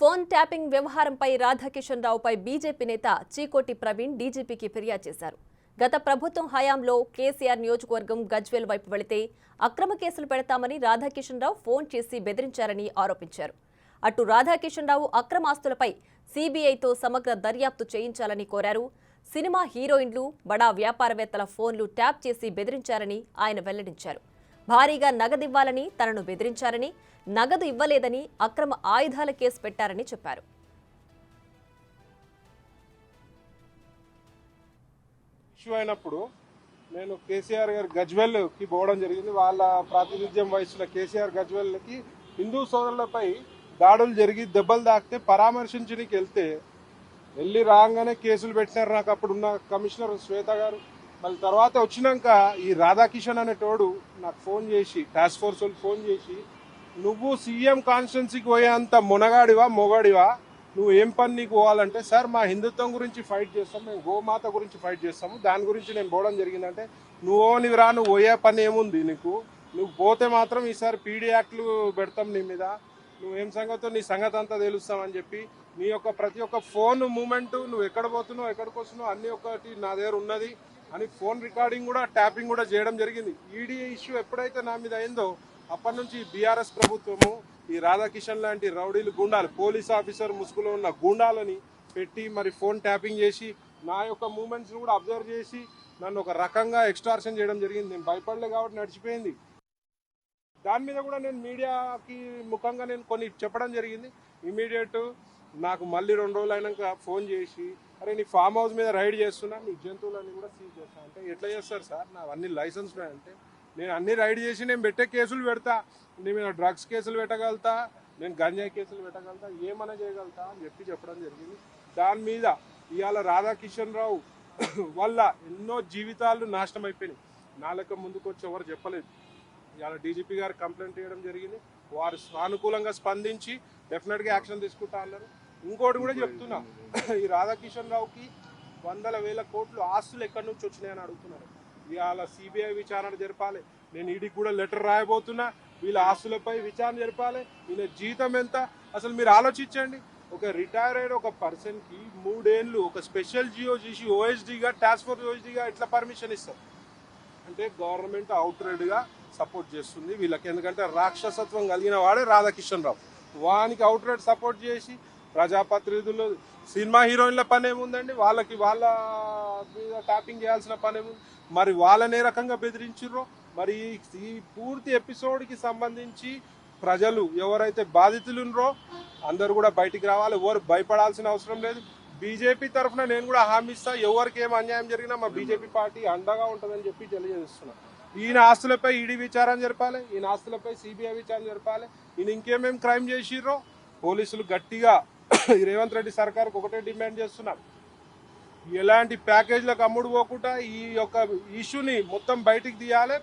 Phone tapping వ్యవహారంపై Radhakishan రావుపై BJP నేత చీకోటి ప్రవీణ్ డీజీపీకి ఫిర్యాదు చేశారు. గత ప్రభుత్వం హయాంలో కేసీఆర్ నియోజకవర్గం గజ్వేల్ వైపు వెళితే అక్రమ కేసులు పెడతామని రాధాకిషన్ రావు ఫోన్ చేసి బెదిరించారని ఆరోపించారు. అటు రాధాకిషన్ రావు అక్రమ ఆస్తులపై సీబీఐతో సమగ్ర దర్యాప్తు చేయించాలని కోరారు. సినిమా హీరోయిన్లు, బడా వ్యాపారవేత్తల ఫోన్లు ట్యాప్ చేసి బెదిరించారని ఆయన వెల్లడించారు. భారీగా నగదివ్వాలని తనను బెదిరించారని, నగదు ఇవ్వలేదని అక్రమ ఆయుధాల కేసు పెట్టారని చెప్పారు. ఇష్యూ అయినప్పుడు నేను కేసీఆర్ గారు గజ్వెల్కి పోవడం జరిగింది. వాళ్ళ ప్రాతినిధ్యం వహిస్తున్న కేసీఆర్ గజ్వెల్కి హిందూ సోదరులపై దాడులు జరిగి దెబ్బలు తాకితే పరామర్శించడానికి వెళ్ళి రాగానే కేసులు పెట్టినారు. నాకు అప్పుడున్న కమిషనర్ శ్వేత గారు. మళ్ళీ తర్వాత వచ్చినాక ఈ రాధాకిషన్ అనేటోడు నాకు ఫోన్ చేసి, టాస్క్ ఫోర్స్ వాళ్ళు ఫోన్ చేసి, నువ్వు సీఎం కాన్స్టిట్యున్సీకి పోయేంత మొనగాడివా మొగాడివా, నువ్వు ఏం పని నీకు పోవాలంటే, సార్ మా హిందుత్వం గురించి ఫైట్ చేస్తాం, మేము గోమాత గురించి ఫైట్ చేస్తాము, దాని గురించి నేను పోవడం జరిగిందంటే, నువ్వు రా, నువ్వు పోయే పని ఏముంది నీకు, నువ్వు పోతే మాత్రం ఈసారి పీడీ యాక్ట్లు పెడతాం నీ మీద, నువ్వేం సంగతో నీ సంగతి అంతా తెలుస్తామని చెప్పి నీ యొక్క ప్రతి ఒక్క ఫోన్ మూమెంట్, నువ్వు ఎక్కడ పోతున్నావు ఎక్కడికి వస్తున్నావు అన్నీ ఒకటి నా దగ్గర ఉన్నది అని ఫోన్ రికార్డింగ్ కూడా ట్యాపింగ్ కూడా చేయడం జరిగింది. ఈడీ ఇష్యూ ఎప్పుడైతే నా మీద అయిందో అప్పటి నుంచి బీఆర్ఎస్ ప్రభుత్వము ఈ రాధాకిషన్ లాంటి రౌడీలు, గుండాలు, పోలీస్ ఆఫీసర్ ముసుగులో ఉన్న గుండాలని పెట్టి మరి ఫోన్ ట్యాపింగ్ చేసి నా యొక్క మూమెంట్స్ని కూడా అబ్జర్వ్ చేసి నన్ను ఒక రకంగా ఎక్స్టార్షన్ చేయడం జరిగింది. నేను భయపడలే కాబట్టి నడిచిపోయింది. దాని మీద కూడా నేను మీడియాకి ముఖంగా నేను కొన్ని చెప్పడం జరిగింది. ఇమీడియట్ నాకు మళ్ళీ 2 రోజులు అయినాక ఫోన్ చేసి, అరే నీ ఫామ్ హౌస్ మీద రైడ్ చేస్తున్నా, నీ జంతువులన్నీ కూడా సీజ్ చేస్తా అంటే, ఎట్లా చేస్తారు సార్, నా అన్ని లైసెన్స్ అంటే నేను అన్ని రైడ్ చేసి నేను పెట్టే కేసులు పెడతా, నీ మీద డ్రగ్స్ కేసులు పెట్టగలుగుతా, నేను గంజాయి కేసులు పెట్టగలుగుతా, ఏమైనా చేయగలుగుతా అని చెప్పడం జరిగింది. దాని మీద ఇవాళ రాధాకిషన్ రావు వల్ల ఎన్నో జీవితాలు నాశనం అయిపోయినాయి. నా లెక్క ముందుకు వచ్చి ఎవరు చెప్పలేదు. ఇవాళ డీజీపీ గారు కంప్లైంట్ చేయడం జరిగింది. వారు సానుకూలంగా స్పందించి డెఫినెట్గా యాక్షన్ తీసుకుంటా అన్నారు. ఇంకోటి కూడా చెప్తున్నా, ఈ రాధాకిషన్ రావుకి 100,000 కోట్లు ఆస్తులు ఎక్కడి నుంచి వచ్చినాయని అడుగుతున్నారు. ఇవాళ సిబిఐ విచారణ జరపాలి. నేను ఈడీకి కూడా లెటర్ రాయబోతున్నా, వీళ్ళ ఆస్తులపై విచారణ జరపాలి. వీళ్ళ జీతం ఎంత అసలు మీరు ఆలోచించండి. ఒక రిటైర్ అయిన ఒక పర్సన్కి 3 ఏళ్ళు ఒక స్పెషల్ జియో చేసి ఓఎస్డీగా, టాస్క్ ఫోర్స్ ఓఎస్డీగా ఎట్లా పర్మిషన్ ఇస్తారు అంటే గవర్నమెంట్ అవుట్రైడ్గా సపోర్ట్ చేస్తుంది వీళ్ళకి. ఎందుకంటే రాక్షసత్వం కలిగిన వాడే రాధాకిషన్ రావు. వానికి అవుట్రైడ్ సపోర్ట్ చేసి ప్రజాప్రతినిధులు, సినిమా హీరోయిన్ల పని ఏముందండి, వాళ్ళ మీద ట్యాపింగ్ చేయాల్సిన పని ఏముంది, మరి వాళ్ళని ఏ రకంగా బెదిరించారో. మరి ఈ పూర్తి ఎపిసోడ్కి సంబంధించి ప్రజలు ఎవరైతే బాధితులు ఉన్నారో అందరూ కూడా బయటికి రావాలి. ఎవరు భయపడాల్సిన అవసరం లేదు. బీజేపీ తరఫున నేను కూడా హామీ ఇస్తా, ఎవరికి ఏం అన్యాయం జరిగినా మా బీజేపీ పార్టీ అండగా ఉంటుందని చెప్పి తెలియజేస్తున్నా. ఈయన ఆస్తులపై ఈడీ విచారణ జరపాలి, ఈయన ఆస్తులపై సిబిఐ విచారణ జరపాలి. ఈయన ఇంకేమేం క్రైమ్ చేసిర్రో పోలీసులు గట్టిగా రేవంత్ రెడ్డి సర్కార్కి ఒకటే డిమాండ్ చేస్తున్నారు, ఎలాంటి ప్యాకేజీలకు అమ్ముడు పోకుండా ఈ యొక్క ఇష్యూని మొత్తం బయటికి తీయాలి.